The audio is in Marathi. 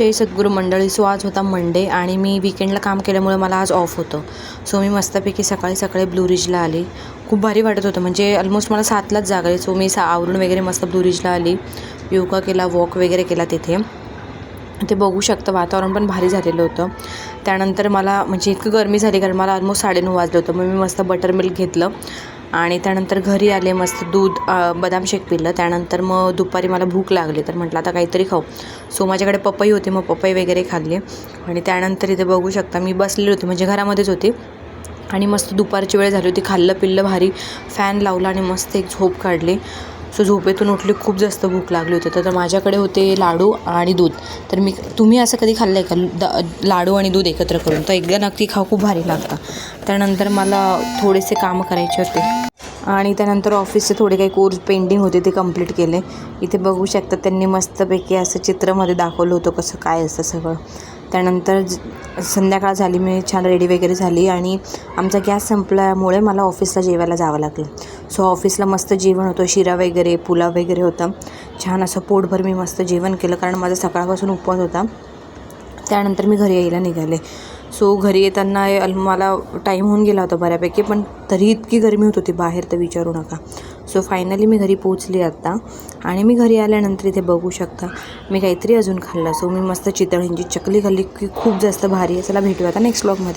जय सद्गुरू मंडळी. सो आज होता मंडे आणि मी वीकेंडला काम केल्यामुळे मला आज ऑफ होतं. सो मी मस्तपैकी सकाळी सकाळी ब्लू रिजला आली. खूप भारी वाटत होतं, म्हणजे ऑलमोस्ट मला 7लाच जागा आहे. सो मी आवरून वगैरे मस्त ब्लू रिजला आली, योगा केला, वॉक वगैरे केला तिथे. ते बघू शकतं, वातावरण पण भारी झालेलं होतं. त्यानंतर मला म्हणजे इतकं गरमी झाली, कारण मला ऑलमोस्ट 9:30 वाजलं होतं. मग मी मस्त बटर मिल्क घेतलं आणि त्यानंतर घरी आले, मस्त दूध बदाम शेक पिलं. त्यानंतर मग दुपारी मला भूक लागली, तर म्हटलं आता काहीतरी खाऊ. सो माझ्याकडे पपई होती, मग पपई वगैरे खाल्ली. आणि त्यानंतर इथे बघू शकता मी बसलेली होती, म्हणजे घरामध्येच होती आणि मस्त दुपारची वेळ झाली होती. खाल्लं पिल्लं भारी, फॅन लावला आणि मस्त एक झोप काढली. सो झोपेतून उठली, खूप जास्त भूक लागली होती. तर माझ्याकडे होते लाडू आणि दूध. तर तुम्ही असं कधी खाल्लं आहे का लाडू आणि दूध एकत्र करून? तर एकदा नक्की खाऊ, खूप भारी लागतं. त्यानंतर मला थोडेसे कामं करायचे होते आणि त्यानंतर ऑफिसचे थोडे काही कोर्स पेंडिंग होते, ते कंप्लीट केले. इथे बघू शकता त्यांनी मस्तपैकी असं चित्रामध्ये दाखवलं होतं कसं काय असतं सगळं. त्यानंतर संध्याकाळ झाली, मी छान रेडी वगैरे झाली आणि आमचा गॅस संपल्यामुळे मला ऑफिसला जेवायला जावं लागलं. सो ऑफिसला मस्त जेवण होतं, शिरा वगैरे, पुलाव वगैरे होता. छान असं पोटभर मी मस्त जेवण केलं, कारण माझा सकाळपासून उपवास होता. त्यानंतर मी घरी यायला निघाले. सो घरी येताना मला टाईम होऊन गेला होता बऱ्यापैकी, पण तरी इतकी गरमी होत होती बाहेर तर विचारू नका. सो फायनली मी घरी पोचली आत्ता. आणि मी घरी आल्यानंतर इथे बघू शकता मी काहीतरी अजून खाल्लं. सो मी मस्त चितळींची चकली खाल्ली, की खूप जास्त भारी आहे. चला भेटूया आता नेक्स्ट व्लॉगमध्ये.